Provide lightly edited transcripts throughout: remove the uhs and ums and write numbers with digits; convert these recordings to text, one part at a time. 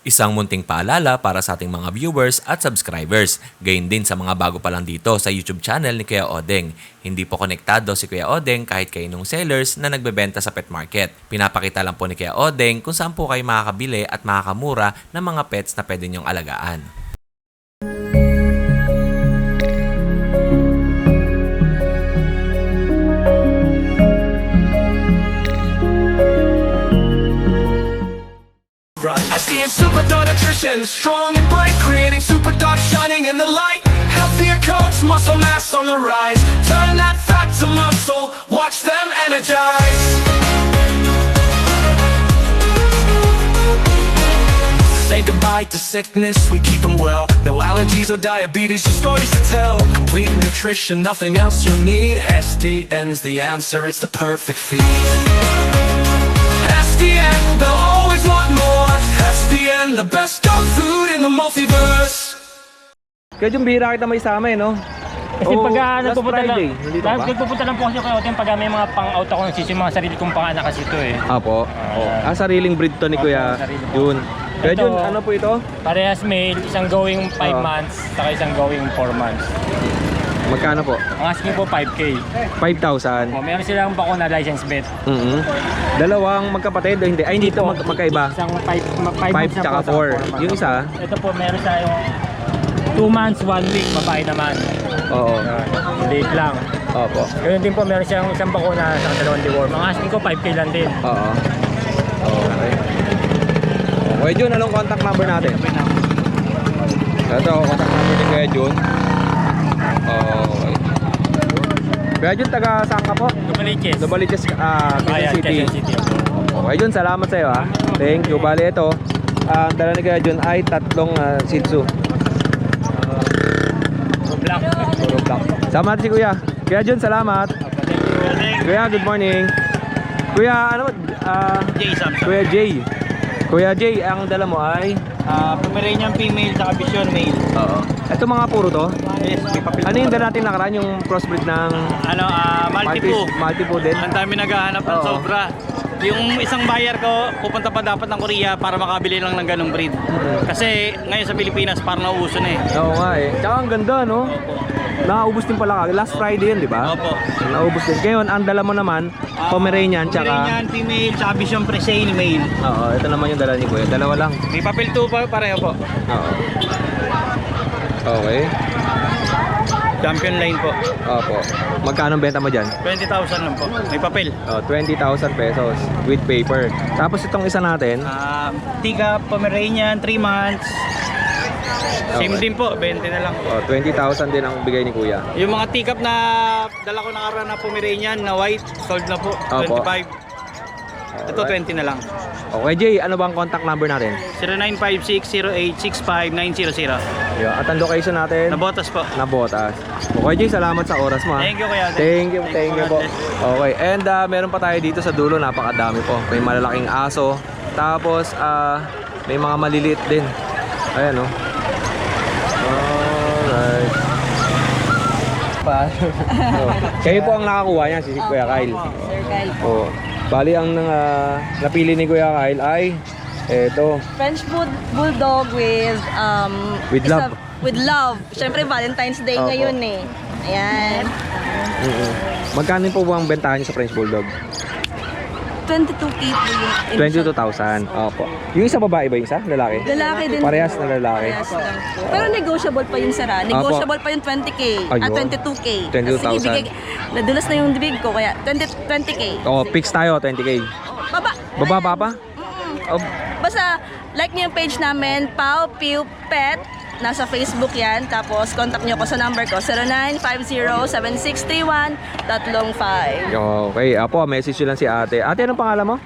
Isang munting paalala para sa ating mga viewers at subscribers. Gayon din sa mga bago pa lang dito sa YouTube channel ni Kuya Odeng. Hindi po konektado si Kuya Odeng kahit kaninong sellers na nagbebenta sa pet market. Pinapakita lang po ni Kuya Odeng kung saan po kayo makakabili at makakamura ng mga pets na pwede niyong alagaan. SDN Superdog Nutrition, strong and bright, creating superdog shining in the light. Healthier coats, muscle mass on the rise. Turn that fat to muscle, watch them energize. Say goodbye to sickness, we keep them well. No allergies or diabetes, just stories to tell. Complete nutrition, nothing else you need. SDN's the answer, it's the perfect feed. SDN, they'll always want more. SDN, the best dog food in the multiverse. Kaya yung bihira kita may sama eh, no? Kasi Oo, pag last nagpupunta lang, Friday, nandito ka ba? nagpupunta lang po kasi kayo pag may mga pang-out ako nagsisi mga sarili kong panganak kasi ito eh. Apo. Sariling breed to ni Kuya sarili ko. Jun. Kuya Ito, Jun, ano po ito? Parehas male, isang going 5 Oo. months, saka isang going 4 months. Magkano po? Ang asking po 5K. 5,000. Meron silang bakuna license vet. Dalawang magkapatid o hindi? Ay, hindi ito magkaiba. Isang 5 5 months na tsaka po, 4. Yung isa? Ito po meron tayong 2 months, 1 week, babae naman. Oo. Late lang. Opo. Ganun din po meron siyang isang bakuna sa dalawang deworm. Ang asking ko 5K lang din. Oo. Okay. Kuya Jun, anong contact number natin? Ito, contact number ni Kuya Jun. Okay. Kuya Jun, taga saan ka po? Lumaliches. Lumaliches, Quezon City. Quezon City. Okay Jun, salamat sa iyo ha. Thank you. Bali ito, ang dala ni Kuya Jun ay tatlong Shih Tzu. Black. Puro black. Sama natin si Kuya. Kuya Jun, salamat. Kuya, good morning. Kuya, ano ba? Jay Samson. Kuya Jay. Kuya Jay, ang dala mo ay? Pomeranian female sa Vision male. Oo. Ito mga puro to? Yes, may papel. Ano yung dala natin nakaraan? Yung crossbreed ng Multiple. Multiple din? Ang dami naghahanap ng Oo. sobra. Yung isang buyer ko, pupunta pa dapat ng Korea para makabili lang ng ganong breed. Kasi ngayon sa Pilipinas parang nauuso na eh. Oo nga eh. Tsaka ang ganda no? Nakaubos din pala kagad. Last Friday yun, di ba? Opo. Naubos din. Ngayon, ang dala mo naman, Pomeranian, tsaka... Pomeranian female, tsaka Vision Presale male. Oo, ito naman yung dala ni Kuya. Dalawa lang. May papel 2 pa pareho po. Oo. Okay. Champion line po. Opo. Magkano ang benta mo dyan? 20,000 lang po. May papel. 20,000 pesos with paper. Tapos itong isa natin, Tika Pomeranian 3 months. Same Okay. din po, 20 na lang. 20,000 din ang bigay ni Kuya. Yung mga teacup na dala ko nakaraan na Pomeranian na white, sold na po, Opo. 25. Ito Alright. 20 na lang. Okay, Jay, ano bang contact number natin? 0956-0865-900. Yeah. At ang location natin? Nabotas po. Nabotas. Okay, Jay, salamat sa oras mo. Ha? Thank you kuya. Thank you po. God bless. Okay, and meron pa tayo dito sa dulo, napakadami po. May malalaking aso. Tapos, may mga maliliit din. Ayan, oh. Alright. Kayo po ang nakakuha niya, si Kuya Kyle. Sir Kyle. Oh. Bali, ang napili ni Kuya Kyle ay eto. French Bulldog with With love. With love. Siyempre Valentine's Day Opo. ngayon eh. Ayan. Magkano po ang bentahan niyo sa French Bulldog? 22K po yung 22,000. Opo. Yung isa babae ba yung isa? Lalaki? Lalaki din. Parehas na lalaki. Parehas lang po. Pero negotiable pa yun, Sara. Negotiable pa yung 20K. Ayun. 22K. 22,000. Kasi ibigay, nadulas na yung bibig ko, kaya 20K. Oh, fix tayo, 20K. Baba. Baba pa? Oh, Basta, like niyo yung page namin, Pau Pew Pet. Nasa Facebook yan. Tapos, contact niyo ko sa number ko, 0950-7631-35. okay, apo, message nyo lang si ate. Ate, anong pangalan mo?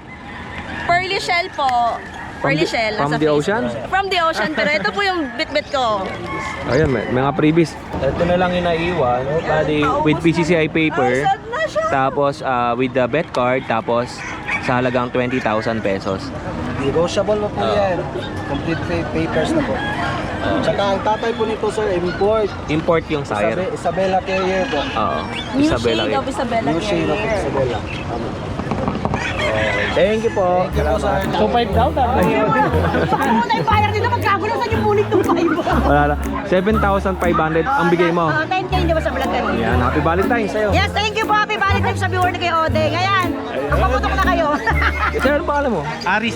Pearly Shell po. Pearly Shell. From nasa the Facebook. ocean? From the ocean. Pero ito po yung bit-bit ko. Ayun, mga freebies. Ito na lang yung naiwan. Bali, with PCCI paper. Sad na siya. Tapos, with the bet card. Tapos, sa halagang 20,000 pesos. Negotiable na po yan. Complete papers na po. Tsaka ang tatay po nito sir, import. Import yung sire. Isabella Carrier po. Oo. New Isabela. shade of Isabella New shade of Carrier. Isabella. Tama. Thank you po. So 5 daw. Muna yung bayar nila, magkagulo sa yung bulit ng 5. Wala na. 7,500 ang bigay mo. 10K hindi ba sa vlog kayo? Yan, happy Valentine's sa'yo. Yes, thank you po. Happy Valentine's sa viewer ni kay Odeng. Ayan, kapakutok na kayo. Sir, ano pangalan mo? Aris.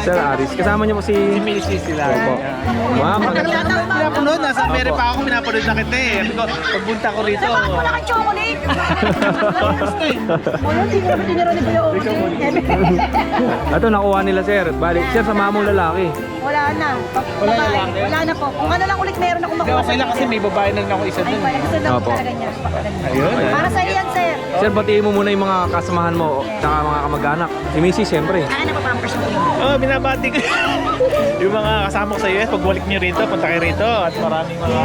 Sir Aris. Kasama niyo po si... Ministry sila. Opo. Ma'am, Pinapanood, nasa Amerika pa ako, pinapanood na kita eh. Sabi ko, pagpunta ko rito. Bakit wala kang chocolate? Wala, tinira ni Kuya Odeng. ito nakuha nila sir. Balik, sir, sa mamong lalaki. Wala na. Wala na lang din? Wala na po. Kung ano lang ulit meron akong makuha. Okay lang kasi may babae na ako isa Ay, dun. wala. Gusto lang Opo. talaga niya. Ayun. Para sa iyan, sir. Sir, batiin mo muna yung mga kasamahan mo, tsaka mga kamag-anak. Si Missy, siyempre. Ano pa pampers mo? Oh, binabati ko. Yung mga kasama ko sa US, pagbalik niyo rito, punta kayo rito. At maraming mga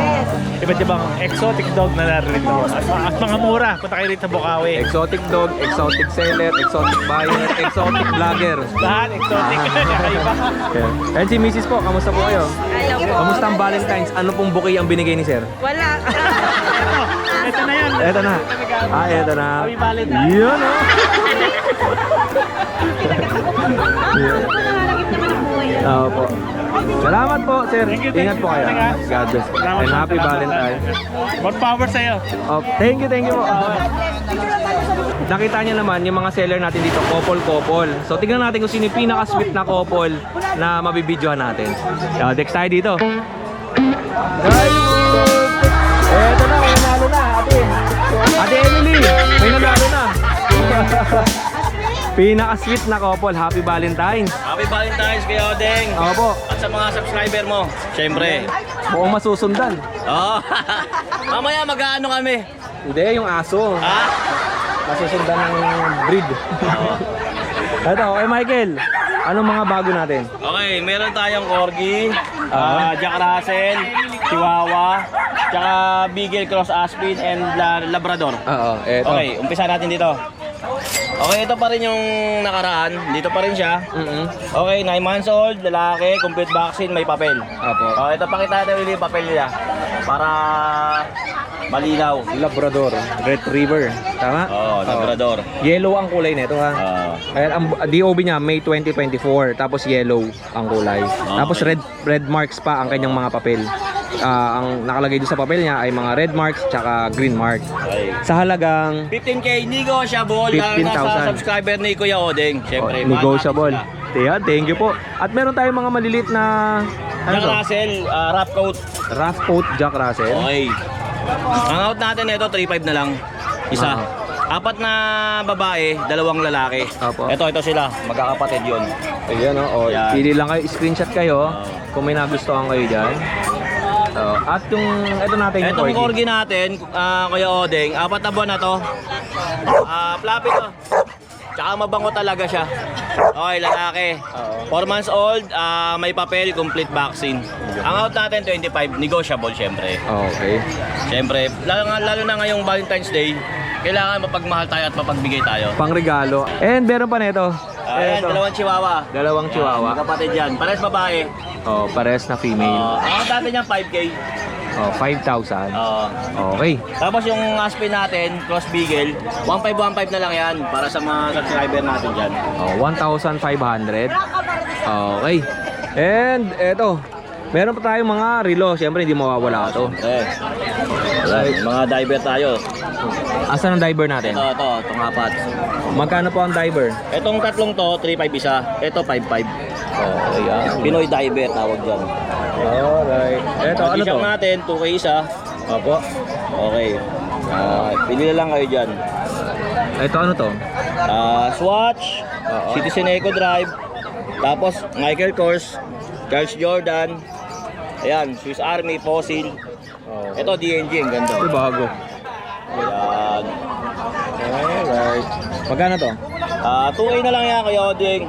iba't ibang exotic dog na narito. At mga mura, punta kayo rito Bukawi. Exotic dog, exotic seller, exotic buyer, exotic vlogger. Lahat exotic. Kayo ba? Yeah. And si Mrs. po, kamusta po kayo? Hello po. Kamusta ang Valentine's? Ano pong bouquet ang binigay ni sir? Wala. Ito na yan. Eto na. Eto na. Happy Valentine's. Yun, oh. Nanganagip naman ang buhay. Oo po. Salamat po, sir. Thank you, Ingat po kayo. thank you. God bless. And happy Valentine's. More power sa'yo. Oh, thank you po. Nakita niyo naman yung mga seller natin dito, couple. So tingnan natin kung sino yung pinaka-sweet na couple na mabibidyohan natin. Dex tayo dito. Eto na, may nanalo na, ate. Ate Emily, may nanalo na. Pinaka-sweet na couple, happy Valentine's. Happy Valentine's kay Odeng. Opo, At sa mga subscriber mo, syempre. buong masusundan. Oh. Mamaya mag-aano kami. Hindi, yung aso. Ha? Masusundan ng breed. Eto, okay Michael, anong mga bago natin? Okay, meron tayong Corgi, Jack Russell, Chihuahua, tsaka Beagle Cross Aspin and Labrador. Oo, eto. Okay, umpisa natin dito. Okay, ito pa rin yung nakaraan. Dito pa rin siya. Okay, 9 months old, lalaki, complete vaccine, may papel. Opo. Okay, ito pakita natin ulit yung papel nila. Para malinaw. Labrador, Retriever. Tama? Oo, Labrador. Yellow ang kulay nito ha. Ayan, ang DOB niya May 2024, tapos yellow ang kulay. Tapos red marks pa ang kanyang mga papel. Ang nakalagay doon sa papel niya ay mga red marks tsaka green mark. Okay. Sa halagang 15K negotiable lang 15,000. nasa subscriber ni Kuya Odeng. Siyempre, negotiable. mahal natin Tiyan, thank you po. At meron tayong mga malilit na sila. Jack Russell, wrap coat. rough coat Jack Russell. Okay. Ang out natin ito, 3.5 na lang. Isa. Apat na babae, 2 lalaki. Opo. Ito sila, magkakapatid yun. Ayan o. Yan. Pili lang kayo, screenshot kayo kung may nagustuhan kayo dyan. At yung, ito natin yung Itong corgi. corgi natin, Kuya Odeng, 4 na buwan na to. Fluffy to. Tsaka mabango talaga siya. Okay, lalaki. 4 months old, may papel, complete vaccine. Ang out natin, 25, negotiable syempre. Okay. Syempre, lalo na ngayong Valentine's Day, kailangan mapagmahal tayo at mapagbigay tayo. Pang regalo. And meron pa nito. Ayan, Ito. 2 chihuahua. Dalawang chihuahua. Kapatid yan. Pares babae. Oh, pares na female. Ang out natin yan, 5K. Oh, 5,000. Okay. Tapos yung Aspin natin, Cross Beagle, 1.5 na lang yan para sa mga subscriber natin dyan. Oh, 1,500. Okay. And eto, meron pa tayong mga relo. Siyempre hindi mawawala ito. Alright, mga diver tayo. Asan ang diver natin? Itong apat. Magkano po ang diver? Itong tatlong to, 3.5 isa. Ito, 5.5. Oh, ayan. Pinoy diver tawag dyan. Alright. Eto, ano to? T-shirt natin, 2K isa. Opo. Okay. Pili na lang kayo dyan. Ito, ano to? Swatch, Citizen Eco Drive, tapos Michael Kors, Charles Jordan, ayan, Swiss Army, Fossil. Ito DNG, ang ganda. Ito bago. Ayan. Alright. Magkano to? 2K na lang yan, Kuya Odeng.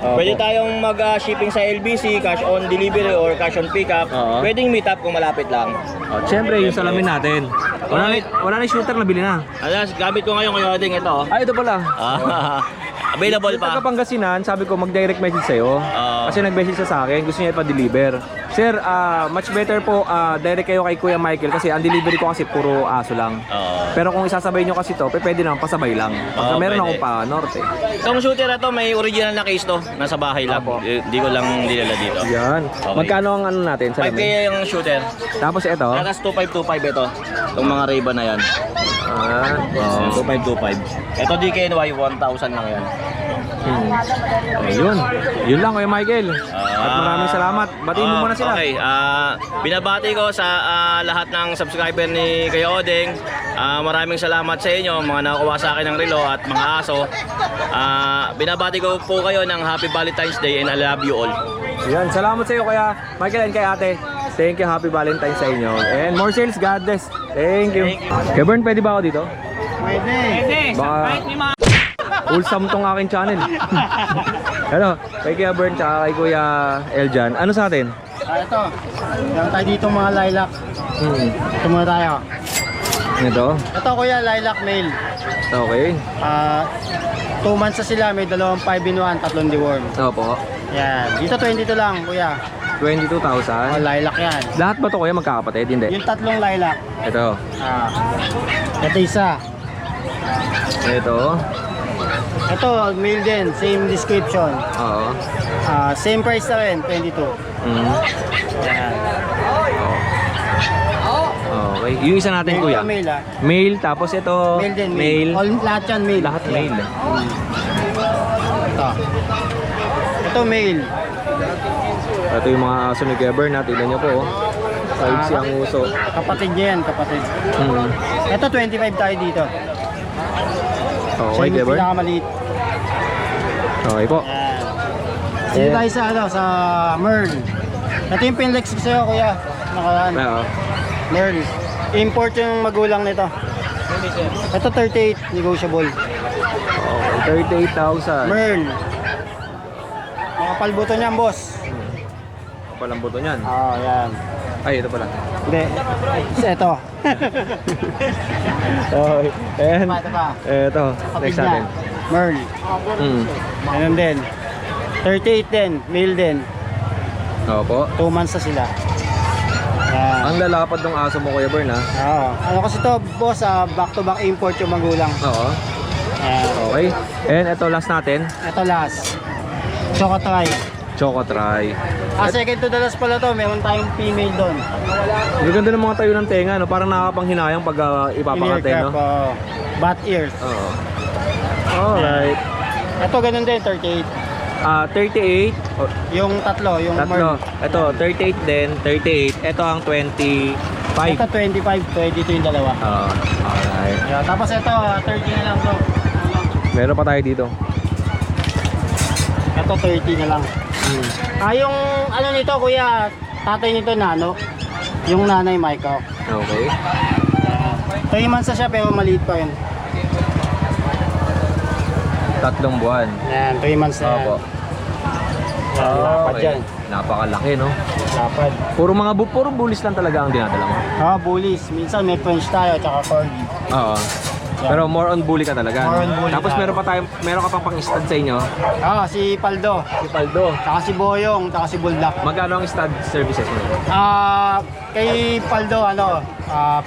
Pwede tayong mag-shipping sa LBC, cash on delivery or cash on pickup. Pwedeng meet up kung malapit lang. Oh, siyempre, yung salamin natin. Wala na yung shooter, nabili na. Ayan, gamit ko ngayon, Kuya Odeng, ito. Ay, ito pala. Available Yung pa. taga Pangasinan, sabi ko mag-direct message sa'yo. Kasi nag-message siya sa akin, gusto niya ipa-deliver. Sir, much better po direct kayo kay Kuya Michael kasi ang delivery ko kasi puro aso lang. Oo. Pero kung isasabay nyo kasi to, pwede naman pasabay lang. Pagka Oo, meron pwede. akong pa norte. Itong shooter na to, may original na case to. Nasa bahay lang. Apo. Hindi ko lang nilala dito. Yan. Okay. Magkano ang ano natin sa 5K lamin? yung shooter. Tapos ito. Takas 2525 ito. Itong mga Ray-Ban na yan. Oo. 2525. Ito DKNY, 1,000 lang yan. Ayun. Yun lang Kuya Michael. At maraming salamat. Batiin mo muna sila. Okay, binabati ko sa lahat ng subscriber ni Kuya Odeng. Maraming salamat sa inyo, mga nakakuha sa akin ng relo at mga aso. Binabati ko po kayo ng Happy Valentine's Day and I love you all. Yan. Salamat sa iyo Kuya Michael and kay ate. Thank you. Happy Valentine's sa inyo. And more sales. God bless. Thank you. Kuya Bern, pwede ba ako dito? Pwede. Baka wholesome tong aking channel. Ano? Kay Kuya Bern tsaka kay Kuya Eljan. Ano sa atin? Ito. Meron tayo dito mga lilac. Ito muna tayo. Ito? Ito kuya, lilac male. Okay. 2 months na sila, may dalawang 5-in-1, tatlong deworm. Opo. Yan. Dito 22 lang kuya. 22,000. Lilac yan. Lahat ba to kuya magkakapatid? Hindi. Yung tatlong lilac. Ito. Ito isa. Ito. Ito, male din. Same description. Oo. Same price na rin, 22. Yan. Okay. Yung isa natin kuya. Ito male Male, tapos ito. Male din, male. All, lahat yan male. Lahat male. Ito. Ito male. Ito yung mga aso ni Kuya Bern. Tignan nyo po. 5 siyang uso. Kapatid niya yan, kapatid. Ito 25 tayo dito. Okay, Siya Kuya yung Bern. pinakamaliit. Okay po. Yan. Dito tayo sa, sa Merl. Ito yung pinlex ko sa'yo kuya. Nakaraan. Oo. Merl. Import yung magulang nito. Ito 38, negotiable. Okay, 38,000. Merl. Makapal buto niyan, boss. Palang buto niyan. Yan. Ay, ito pala. Hindi. Ito. Okay. And, Ito pa. ito. Next natin. Merl. Ganun din. 38 din, male din. Opo. 2 months na sila. Yan. Ang lalapad ng aso mo, Kuya Bern, ha? Oo. Ano kasi to, boss, back-to-back import yung magulang. Oo. Yan. Okay. And ito last natin. Ito last. Chocotry. Chocotry. Second to the last pala to, meron tayong female doon. Ang ganda ng mga tayo ng tenga, no? Parang nakakapanghinayang pag ipapakate, no? Bat ears. Oo. Alright. Ito ganun din, 38. 38. Oh, Yung tatlo, yung tatlo. Merl. Ito, 38 din. 38. Ito ang 25. Ito 25, 22 yung dalawa. Alright. Yeah, tapos ito, 30 na lang to. Meron pa tayo dito. Ito 30 na lang. Yung ano nito kuya, tatay nito Nano. Yung nanay Michael. Okay. 3 months na siya pero maliit pa yun. 3 buwan. Yan, 3 months na yan. Opo. Lapad dyan. Napakalaki, no? Lapad. Puro bulis lang talaga ang dinadala mo. Bullies. Minsan may French tayo, tsaka Corgi. Oo. Pero more on bully ka talaga. More no? on bully Tapos tayo. meron ka pang pang-stud sa inyo. Si Paldo. Si Paldo. Tsaka si Boyong, tsaka si Bulldog. Magkano ang stud services mo? Kay Paldo,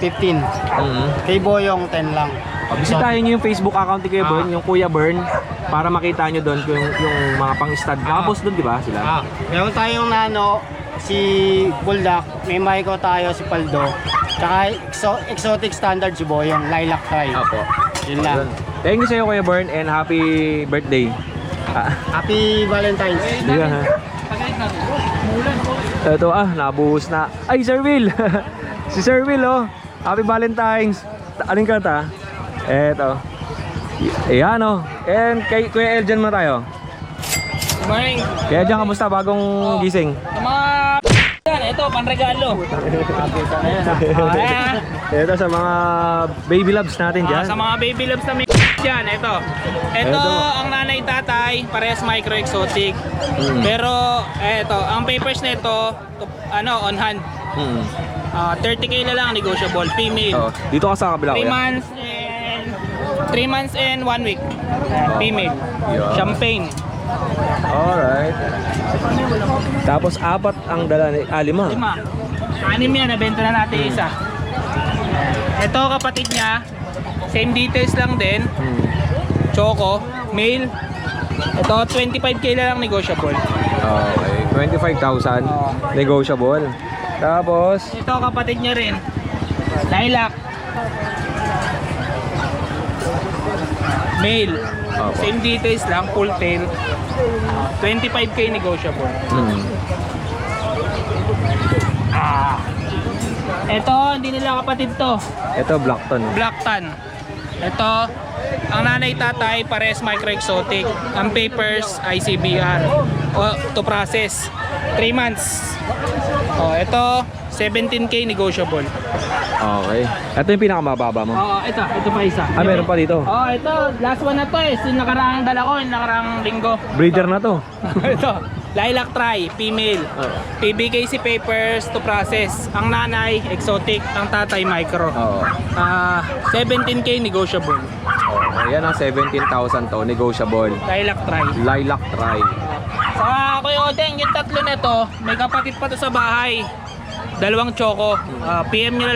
15. Kay Boyong, 10 lang. Bisitahin nyo yung Facebook account ni Kuya Bern, yung Kuya Bern, para makita nyo doon yung mga pang-stud. Tapos doon, di ba sila? Meron tayong Nano, si Bulldog, may Michael tayo, si Paldo. Tsaka exotic standard si Boyong, Lilac Try. Opo. Yun lang. Thank you sa iyo Kuya Bern and happy birthday. Happy Valentine's. Di ba ha? Ito nabuhos na. Ay, Sir Will! Si Sir Will, oh. Happy Valentine's. Anong kanta? Eto. Ayan, oh. And kay Kuya Eljan mo tayo. Good morning. Kuya Eljan, kamusta? Bagong gising. Sa mga yan, ito, panregalo. Ito sa mga baby loves natin dyan. Sa mga baby loves na may yan, ito. Ito, ang nanay tatay, parehas micro exotic. Pero, ito, ang papers na ito, on hand. 30k na lang, negotiable, female. Dito ka sa kabila, 3 Kuya. months and 1 week. Female. Yeah. Champagne. Alright. Tapos apat ang dala ni... lima. 5. 6 yan, nabenta na natin isa. Ito kapatid niya, same details lang din. Choco, male. Ito 25k na lang negotiable. Okay. 25,000. Negotiable. Tapos... Ito kapatid niya rin, lilac. Male. Opo. Same details lang, full tail. 25k negotiable. Ito, hindi nila kapatid to. Ito, Blackton. Black Tan. Ito, ang nanay tatay pares micro exotic. Ang papers ICBR. O, to process. 3 months. O, ito, 17k negotiable. Okay. Ito yung pinakamababa mo. Oo, ito pa isa. Meron pa dito. Oo, ito, last one na to eh. Yung nakaraang dala ko, yung nakaraang linggo. Breeder na to. Ito, lilac tri, female. PBKC papers to process. Ang nanay, exotic. Ang tatay, micro. Oo. 17k negotiable. Ayan ang 17,000 to. Negotiable. Lilac tri. Lilac try. Sa Kuya Odeng, yung tatlo na to, may kapatid pa to sa bahay. 2 choco. PM nyo na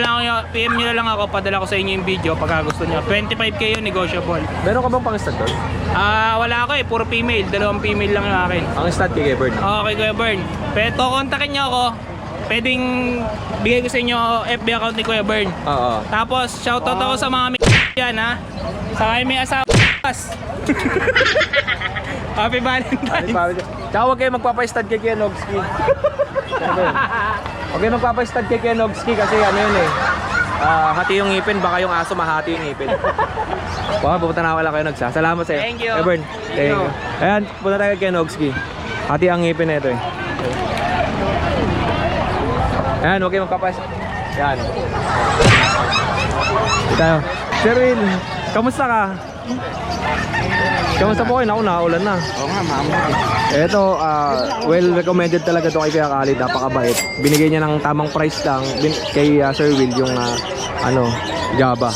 lang ako, padala ko sa inyo yung video pagka gusto nyo. 25k yun, negotiable. Meron ka bang pang-stud doon? Wala ako eh, puro female. 2 female lang yung akin. Ang stud kay Gebern. Okay, Kuya Bern. Pero kontakin nyo ako. Pwedeng bigay ko sa inyo FB account ni Kuya Bern. Oo. Tapos, shoutout ako sa mga yan ha. Sa kayo may asawa. Happy Valentine's. Tsaka huwag kayo magpapa-stud kay Kenogski. Huwag kayo magpapa-stud kay Kenogski kasi ano yun eh. Hati yung ngipin, baka yung aso mahati yung ngipin. Pupunta na wala kayo nagsa. Salamat sa'yo. Thank you. Ebern, thank you. Ayan, punta tayo kay Kenogski. Hati ang ngipin na ito eh. Ayan, huwag kayo magpapa-stud. Ayan. Dito tayo. Sir Will, kamusta ka? Kamusta po kayo? Naku, naulan na. Oo nga, mama. Ito, well recommended talaga ito kay Kuya Khalid. Napakabait. Binigay niya ng tamang price lang kay Sir Will yung Java.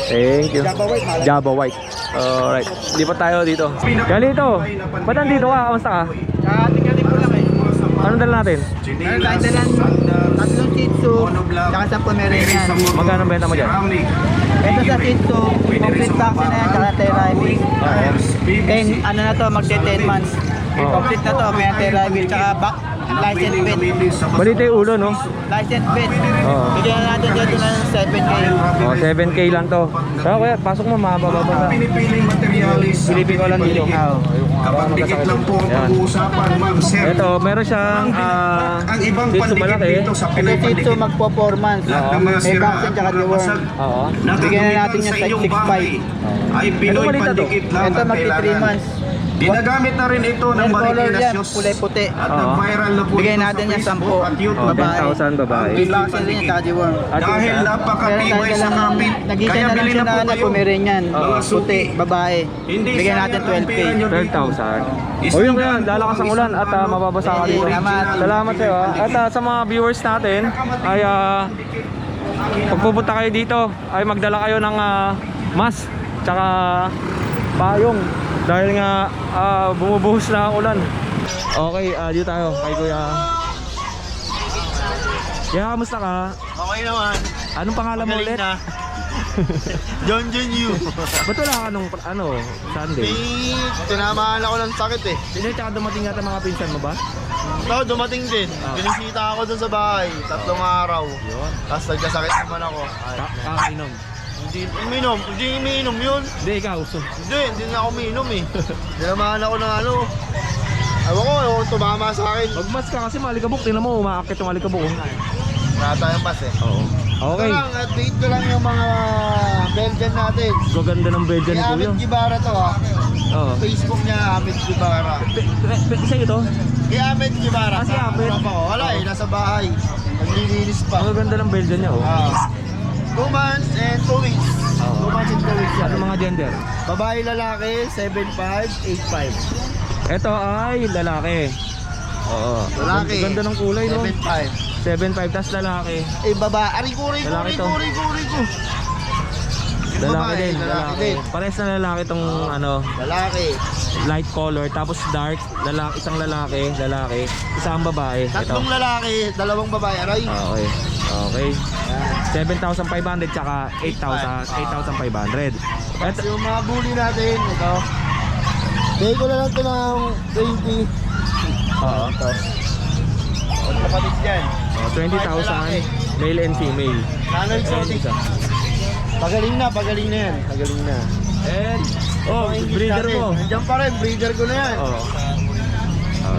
Thank you. Java White, malaki. Java White. Alright. Lipat tayo dito. Galito, ba't nandito ka? Kamusta ka? Tingnan po lang eh. Anong dala natin? Meron tayong dalang 3 Shih Tzu, tsaka 10 Pomeranian. Magkano ang benta mo dyan? Ito sa Shih Tzu, complete vaccine na yan, tsaka anti-rabies. Then, ano na to, magte 10 months. Complete na to, may anti-rabies, tsaka license vet. Balita yung ulo, no? License vet. Oo. Bigyan na natin dito ng 7K. 7K lang to. Kaya kuya, pasok mo, mababasa. Silipin ko lang dito. Kapag dikit lang po ang pag-uusapan, ma'am, sir. Ito, meron siyang Ang ibang Shih Tzu pandikit malaki. dito sa Ito Shih Tzu, pinay-pandikit. magpo 4 months. Lahat ng mga May sira vaccine at tsaka mga deworm. basag Oo. na Bigyan na natin gagamitan yan sa sa iyong 6.5. bahay ay Pinoy malita to? pandikit lang Ito ang magti 3 kailangan. months. Ginagamit na rin ito ng Red color yan, Marikina kulay puti. at nag-viral na po Bigyan ito natin sa yan Facebook 10. at YouTube. 10,000 babae. May vaccine rin yan, tsaka deworm. Dahil napakatibay sa kapit, Nag-isa kaya na lang bili siya na po na kayo. Pomeranian. Mga Puti, suki. babae. Hindi Bigyan natin sayang ang 12K. pera nyo dito. 12,000. O yun kaya, lalakas ang ulan at mababasa ka dito. Salamat. Salamat sa'yo. At sa mga viewers natin ay pag pupunta kayo dito ay magdala kayo ng mask tsaka payong dahil nga bumubuhos na ang ulan. Okay, dito tayo kay Kuya. Kaya kamusta ka? Okay naman. Anong pangalan mo ulit? John Yu. Ba't wala ka nung Sunday? Tinamaan ako ng sakit eh. Hindi, tsaka dumating yata mga pinsan mo ba? Oo, dumating din. Binisita ako dun sa bahay, 3 araw. Tapos nagkasakit naman ako. Kakainom. Hindi umiinom yun. Hindi, ikaw. Hindi na ako umiinom eh. Tinamaan ako ng ewan ko, tumama sa akin. Magmas ka kasi malikabok. Tingnan mo, umaakit yung malikabok. Wala tayong mas eh. Oo. Okay. Ito lang, update ko lang yung mga Belgian natin. Gaganda ng Belgian Si ko Amit yun. Gibara to ha. Oo. Facebook niya, Amit Gibara. Isa ito? Si Amit Gibara. Si Amit? Wala eh, nasa bahay. Naglilinis pa. Ang ganda ng Belgian niya, oh. 2 months and 2 weeks. 2 months and 2 weeks yan. Ano mga gender? Babae, lalaki, 7'5", 8'5". Ito ay lalaki. Oo. Lalaki. Ganda ng kulay, no? 7'5". 7'5", tas lalaki. Eh, baba. Aray ko. Lalaki to. Aray ko. Lalaki din, lalaki din. Pares na lalaki tong Lalaki. light color, tapos dark, isang lalaki, isang babae. Tatlong lalaki, dalawang babae. Aray. Okay. Okay. 7,500 tsaka 8,500. Tapos yung mga bully natin, ito. Bigay ko na lang ito ng 20. Oo. Ito. Ang kapatid yan. 20,000 male and female. Nanay Exotic. Pagaling na yan. Pagaling na. And breeder mo. Nandiyan pa rin, breeder ko na yan. Oo.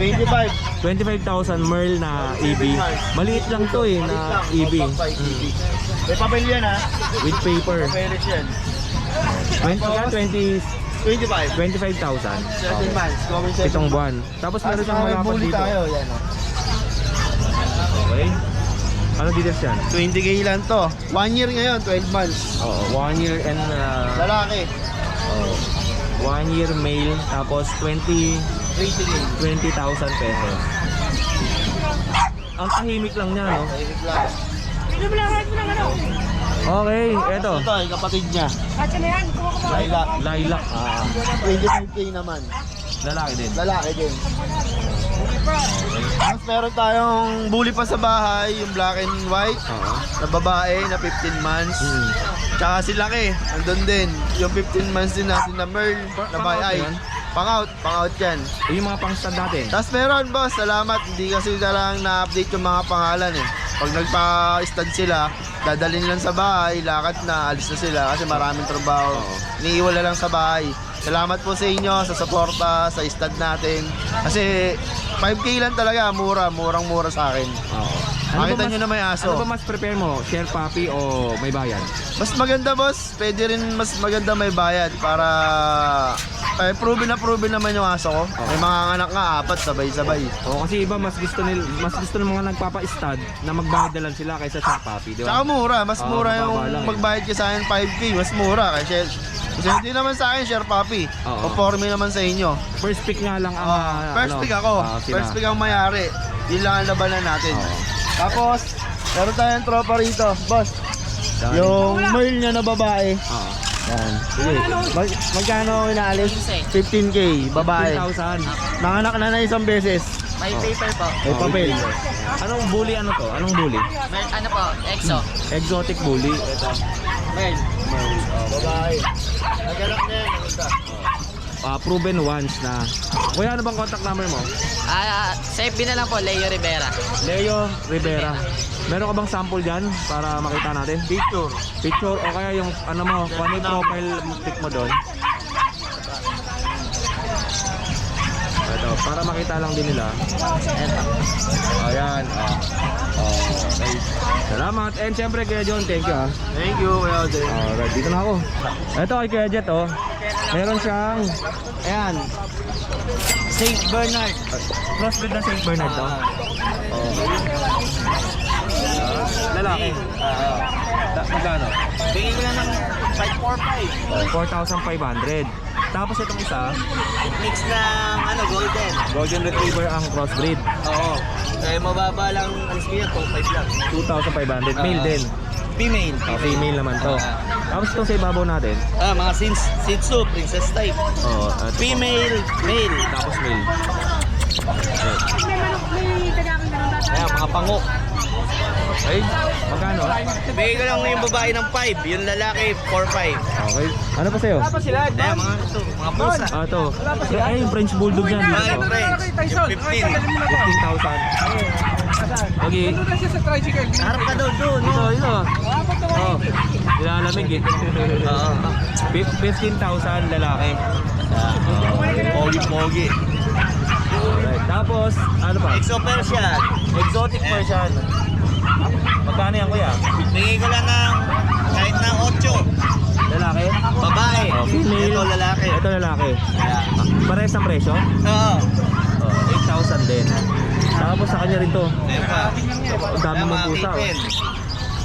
25. 25,000 Merl na EB. Maliit lang to na EB. May papel yan ha. With paper. Papeles yan. 25,000. 25. 7 months. Going 7 Pitong buwan. Tapos meron siyang malapad bully dito. tayo. Yan o. Okay. Ano details yan? 20k lang to. 1 year ngayon, 12 months. Oo, 1 year and Lalaki. 1 year male, tapos 20,000 pesos. Ang tahimik lang niya, no? Tahimik lang. Okay, eto. Ito ay kapatid niya. Lilac. Lilac. 25k naman. Lalaki din. Lalaki din. Tapos meron tayong bully pa sa bahay, yung black and white na babae na 15 months. Tsaka si Laki, andun din. Yung 15 months din natin na Merl na babae. Pang-out yan. Yung mga pang-stud natin. Tapos meron boss, salamat. Hindi kasi lang na-update yung mga pangalan eh. Pag nagpa-stud sila, dadalhin lang sa bahay, lakad na, alis na sila kasi maraming trabaho. Iniiwala lang sa bahay. Salamat po sa inyo sa suporta sa stud natin. Kasi 5k lang talaga, murang-mura sa akin. Makita nyo na may aso. Ano ba mas prepare mo? Share puppy o may bayad? Mas maganda boss, pwede rin mas maganda may bayad para proven naman yung aso ko. May mga anak nga, 4 sabay-sabay. O kasi iba mas gusto ng mga nagpapa-stud na magbayad na lang sila kaysa share puppy, di ba? Tsaka mura, mas mura yung mababa lang eh. magbayad ka sa akin 5k, mas mura kasi hindi naman sa akin share puppy. Conforme naman sa inyo. First pick nga lang ang First pick ako. First pick ang mayari. Yun lang ang labanan natin. Tapos, meron tayong tropa rito, boss. Yung Merl niya na babae. Yan. Sige. Magkano inaalis? 15k, babae. 15,000. Nanganak na isang beses. May paper po. May papel. Anong bully to? Anong bully? Ano po? EXO. Exotic bully. Ito. Merl. Babae. Naganak na yan. Proven once na. Kuya, ano bang contact number mo? Save na lang po, Leo Rivera. Leo Rivera. Meron ka bang sample dyan para makita natin? Picture o kaya yung ano mo, kung ano yung profile pic mo doon. Ito, para makita lang din nila. Ayan. Okay. Salamat. And syempre Kuya John, thank you ha. Thank you, Kuya Ode. Alright, dito na ako. Ito kay Kuya Jet meron siyang, ayan, Saint Bernard. crossbreed na St. Bernard to. Lalaki. Magkano? Bigyan ko na ng 545. 4,500. Tapos itong isa, Mix ng golden. Golden Retriever ang crossbreed. Oo. Kaya mababa lang ang skin, 2.5 lang. 2,500. Male din. Female. Female naman to. Tapos itong sa ibabaw natin. Mga Shih Tzu, princess type. Female, male. Tapos male. Ayan, mga pango. Okay. Magkano? Bigay ko lang yung babae ng 5, yung lalaki 4-5. Okay. Ano pa sa'yo? Ayan, mga pusa. Ito. Ay, yung French Bulldog yan. Mga Dito. friends, yung 15,000. Okay. Harap ka doon. Ito. Oh. Nilalamig eh. 15,000 lalaki. Pogi-pogi. Alright. Tapos, ano pa? Exo Persian. Exotic Persian. Magkano yan kuya? Bigay ko lang ng kahit ng 8. Lalaki? Babae. Female? Ito lalaki. Ito lalaki. Parehas ang presyo? Oo. 8,000 din. Tapos sa kanya rin to. Ang dami mong pusa.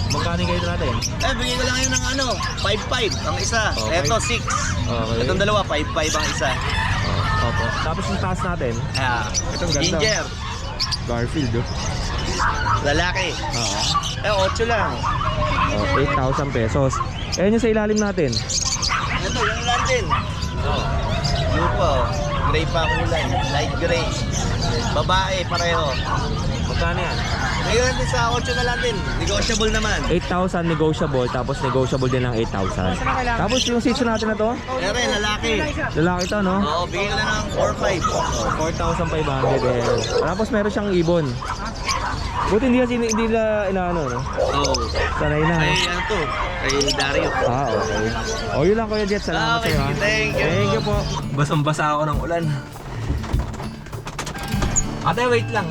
Magkano kayo natin? Bigay ko lang yun ng 5-5 ang isa. Okay. Ito 6. Okay. Itong dalawa, 5-5 ang isa. Opo. Tapos yung taas natin. Itong ganda. Ginger. Garfield oh. Lalaki. Eh, 8 lang. Oh, 8,000 pesos. Ayan yung sa ilalim natin. Ito, yung London. Blue po. Gray pa kulay. Light gray. Babae, pareho. Magkano yan? Ngayon din sa 8 na lang din. Negotiable naman. 8,000 negotiable, tapos negotiable din ng 8,000. Tapos yung sitio natin na to, Pero lalaki. lalaki to, no? Oo, bigyan ko na ng 4-5. 4,500 eh. Tapos meron siyang ibon. Buti hindi na inaano, no? Oo. Sanay na. Ay, ano to? Kay Dario. Ah, okay. O yun lang Kuya Jet, salamat Okay, sa'yo ha. thank you. Thank you po. Basang-basa ako ng ulan. Ate, wait lang.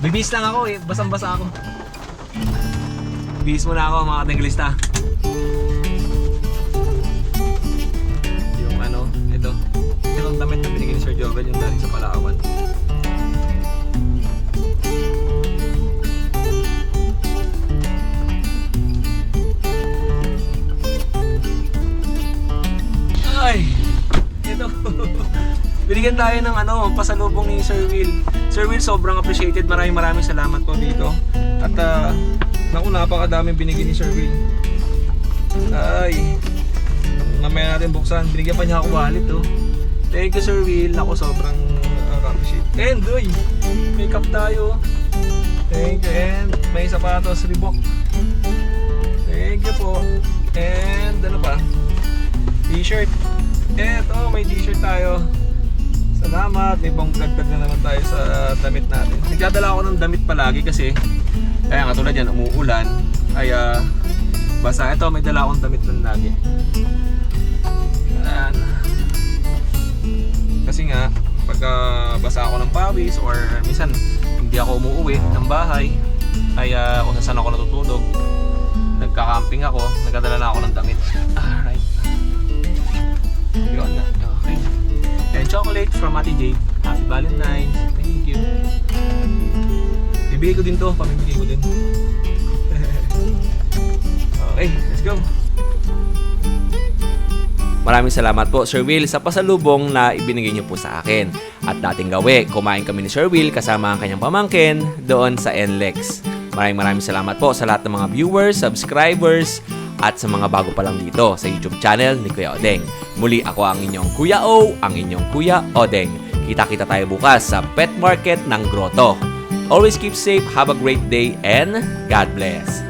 Bibis lang ako eh, basang-basa ako. Bibis muna ako mga katenglista. Yung ano, ito. Ito ang damit na binigay ni Sir Jovel, yung galing sa Palawan. Ay! Ito. Binigyan tayo ng pasalubong ni Sir Will. Sir Will, sobrang appreciated. Maraming salamat po dito. At naku, napakadaming binigyan ni Sir Will. Ay, mamaya natin buksan. Binigyan pa niya ako wallet, oh. Thank you, Sir Will. Naku, sobrang appreciate. And, uy, may cup tayo. Thank you. And may sapatos, Reebok. Thank you po. And ano pa? T-shirt. Eto, may t-shirt tayo. Salamat. May dagdag na naman tayo sa damit natin. Nagdadala ako ng damit palagi kasi kaya nga tulad yan, umuulan. Ay basa. Ito, may dala akong damit ng lagi. Ayan. Kasi nga, pagka basa ako ng pawis or minsan hindi ako umuwi ng bahay, ay kung saan ako natutulog, nagka-camping ako, nagdadala na ako ng damit. Alright. Yun na. Okay. And chocolate from Ate Jade. Happy Valentine's. Thank you. Bibigay ko din to. Pamimigay ko din. Okay, let's go. Maraming salamat po Sir Will sa pasalubong na ibinigay niyo po sa akin. At dating gawi, kumain kami ni Sir Will kasama ang kanyang pamangkin doon sa NLEX. Maraming salamat po sa lahat ng mga viewers, subscribers, at sa mga bago pa lang dito sa YouTube channel ni Kuya Odeng. Muli ako ang inyong Kuya O, ang inyong Kuya Odeng. Kita-kita tayo bukas sa Pet Market ng Grotto. Always keep safe, have a great day, and God bless.